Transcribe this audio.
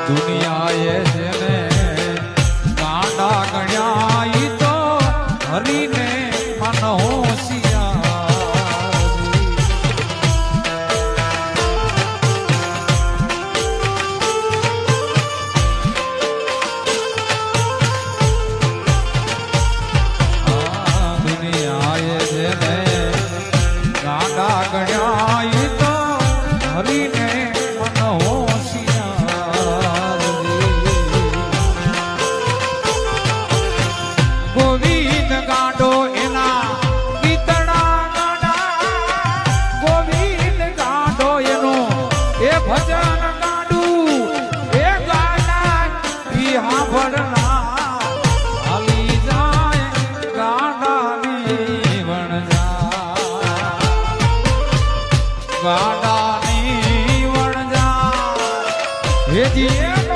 દુનિયાએ જેને ગાંડા ગણ્યા ઈ તો હરીને મન હોશિયારી. દુનિયાએ જેને ગાંડા ગણ્યા ઈ તો હરીને મન હોશિયારી. ગોવિંદ ગાંડો એના ગીતડા ગાંડા, ગોવિંદ ગાંડો એનો એ ભજન ગાંડું એ ગાંડા ઈ હાંભળના હાલી જાય ગાંડાની વણજા, ગાંડાની વણજા. હે જી